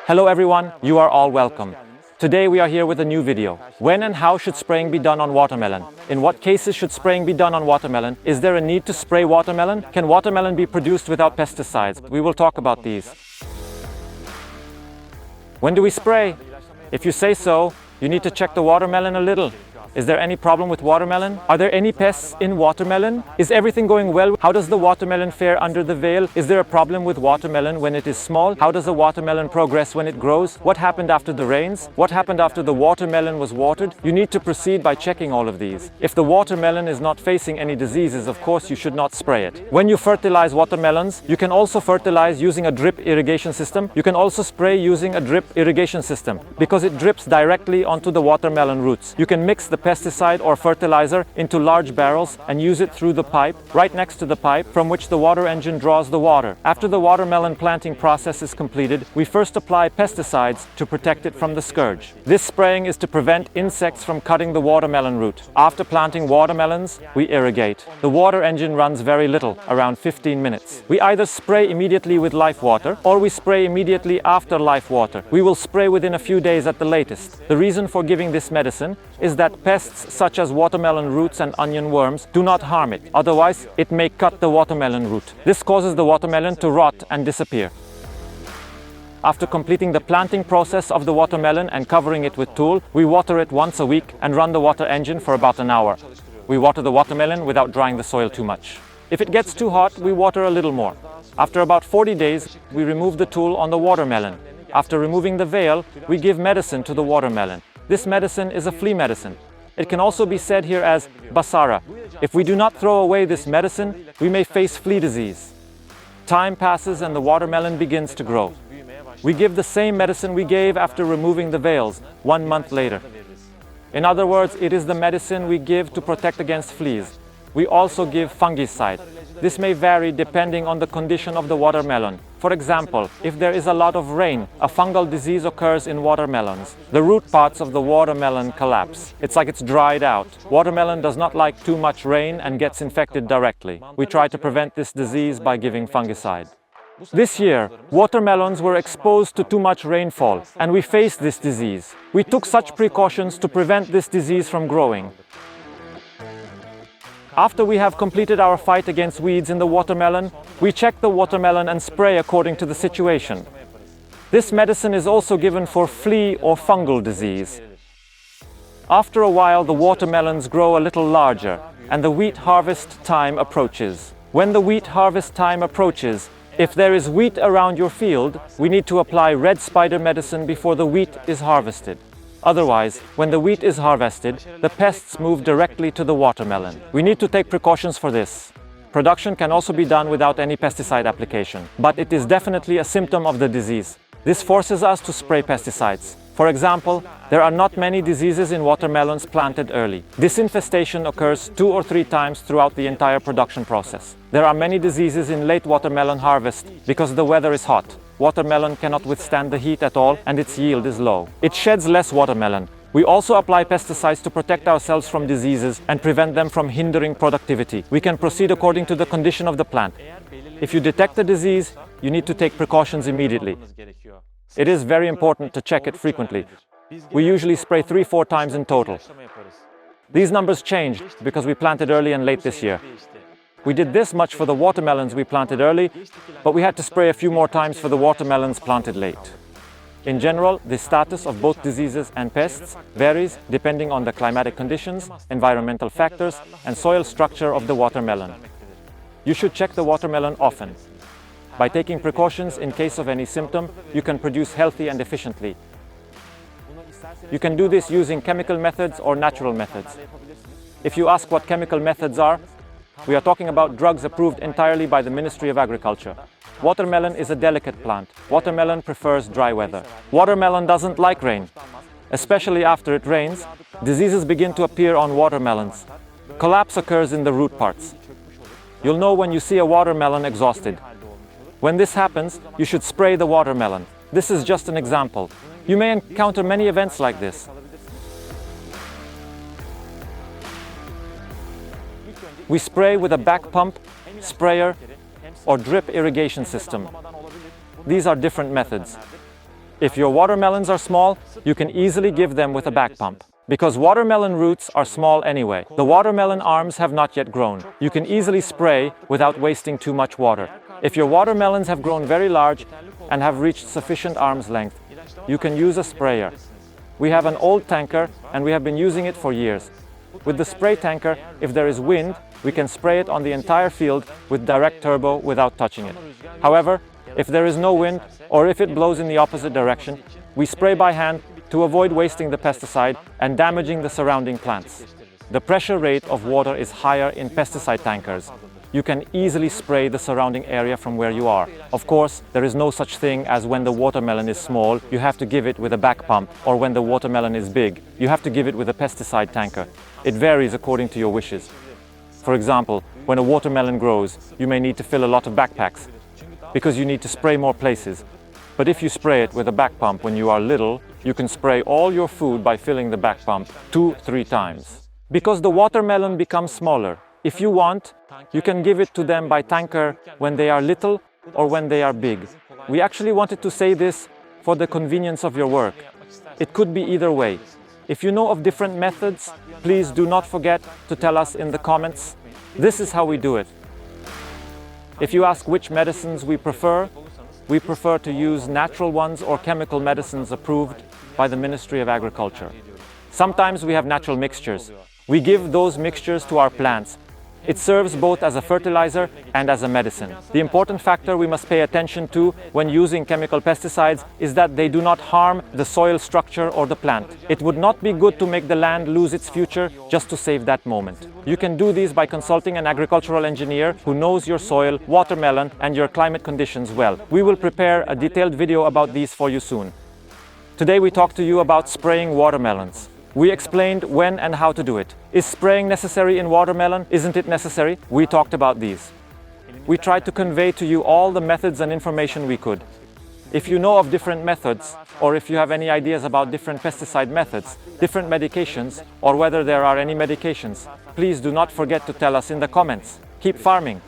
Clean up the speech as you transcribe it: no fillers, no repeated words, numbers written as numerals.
Hello everyone, you are all welcome. Today we are here with a new video. When and how should spraying be done on watermelon? In what cases should spraying be done on watermelon? Is there a need to spray watermelon? Can watermelon be produced without pesticides? We will talk about these. When do we spray? If you say so, you need to check the watermelon a little. Is there any problem with watermelon? Are there any pests in watermelon? Is everything going well? How does the watermelon fare under the veil? Is there a problem with watermelon when it is small? How does a watermelon progress when it grows? What happened after the rains? What happened after the watermelon was watered? You need to proceed by checking all of these. If the watermelon is not facing any diseases, of course you should not spray it. When you fertilize watermelons, you can also fertilize using a drip irrigation system. You can also spray using a drip irrigation system because it drips directly onto the watermelon roots. You can mix the pesticide or fertilizer into large barrels and use it through the pipe, right next to the pipe from which the water engine draws the water. After the watermelon planting process is completed, we first apply pesticides to protect it from the scourge. This spraying is to prevent insects from cutting the watermelon root. After planting watermelons, we irrigate. The water engine runs very little, around 15 minutes. We either spray immediately with live water or we spray immediately after live water. We will spray within a few days at the latest. The reason for giving this medicine is that pests such as watermelon roots and onion worms do not harm it. Otherwise, it may cut the watermelon root. This causes the watermelon to rot and disappear. After completing the planting process of the watermelon and covering it with tulle, we water it once a week and run the water engine for about an hour. We water the watermelon without drying the soil too much. If it gets too hot, we water a little more. After about 40 days, we remove the tulle on the watermelon. After removing the veil, we give medicine to the watermelon. This medicine is a flea medicine. It can also be said here as basara. If we do not throw away this medicine, we may face flea disease. Time passes and the watermelon begins to grow. We give the same medicine we gave after removing the veils 1 month later. In other words, it is the medicine we give to protect against fleas. We also give fungicide. This may vary depending on the condition of the watermelon. For example, if there is a lot of rain, a fungal disease occurs in watermelons. The root parts of the watermelon collapse. It's like it's dried out. Watermelon does not like too much rain and gets infected directly. We try to prevent this disease by giving fungicide. This year, watermelons were exposed to too much rainfall, and we faced this disease. We took such precautions to prevent this disease from growing. After we have completed our fight against weeds in the watermelon, we check the watermelon and spray according to the situation. This medicine is also given for flea or fungal disease. After a while, the watermelons grow a little larger, and the wheat harvest time approaches. When the wheat harvest time approaches, if there is wheat around your field, we need to apply red spider medicine before the wheat is harvested. Otherwise, when the wheat is harvested, the pests move directly to the watermelon. We need to take precautions for this. Production can also be done without any pesticide application, but it is definitely a symptom of the disease. This forces us to spray pesticides. For example, there are not many diseases in watermelons planted early. Disinfestation occurs 2 or 3 times throughout the entire production process. There are many diseases in late watermelon harvest because the weather is hot. Watermelon cannot withstand the heat at all and its yield is low. It sheds less watermelon. We also apply pesticides to protect ourselves from diseases and prevent them from hindering productivity. We can proceed according to the condition of the plant. If you detect a disease, you need to take precautions immediately. It is very important to check it frequently. We usually spray 3-4 times in total. These numbers changed because we planted early and late this year. We did this much for the watermelons we planted early, but we had to spray a few more times for the watermelons planted late. In general, the status of both diseases and pests varies depending on the climatic conditions, environmental factors, and soil structure of the watermelon. You should check the watermelon often. By taking precautions in case of any symptom, you can produce healthy and efficiently. You can do this using chemical methods or natural methods. If you ask what chemical methods are, we are talking about drugs approved entirely by the Ministry of Agriculture. Watermelon is a delicate plant. Watermelon prefers dry weather. Watermelon doesn't like rain. Especially after it rains, diseases begin to appear on watermelons. Collapse occurs in the root parts. You'll know when you see a watermelon exhausted. When this happens, you should spray the watermelon. This is just an example. You may encounter many events like this. We spray with a back pump, sprayer, or drip irrigation system. These are different methods. If your watermelons are small, you can easily give them with a back pump. Because watermelon roots are small anyway. The watermelon arms have not yet grown. You can easily spray without wasting too much water. If your watermelons have grown very large and have reached sufficient arm's length, you can use a sprayer. We have an old tanker and we have been using it for years. With the spray tanker, if there is wind, we can spray it on the entire field with direct turbo without touching it. However, if there is no wind or if it blows in the opposite direction, we spray by hand to avoid wasting the pesticide and damaging the surrounding plants. The pressure rate of water is higher in pesticide tankers. You can easily spray the surrounding area from where you are. Of course, there is no such thing as when the watermelon is small, you have to give it with a back pump, or when the watermelon is big, you have to give it with a pesticide tanker. It varies according to your wishes. For example, when a watermelon grows, you may need to fill a lot of backpacks, because you need to spray more places. But if you spray it with a back pump when you are little, you can spray all your food by filling the back pump 2-3 times. Because the watermelon becomes smaller, if you want, you can give it to them by tanker when they are little or when they are big. We actually wanted to say this for the convenience of your work. It could be either way. If you know of different methods, please do not forget to tell us in the comments. This is how we do it. If you ask which medicines we prefer to use natural ones or chemical medicines approved by the Ministry of Agriculture. Sometimes we have natural mixtures. We give those mixtures to our plants. It serves both as a fertilizer and as a medicine. The important factor we must pay attention to when using chemical pesticides is that they do not harm the soil structure or the plant. It would not be good to make the land lose its future just to save that moment. You can do these by consulting an agricultural engineer who knows your soil, watermelon, and your climate conditions well. We will prepare a detailed video about these for you soon. Today we talked to you about spraying watermelons. We explained when and how to do it. Is spraying necessary in watermelon? Isn't it necessary? We talked about these. We tried to convey to you all the methods and information we could. If you know of different methods, or if you have any ideas about different pesticide methods, different medications, or whether there are any medications, please do not forget to tell us in the comments. Keep farming!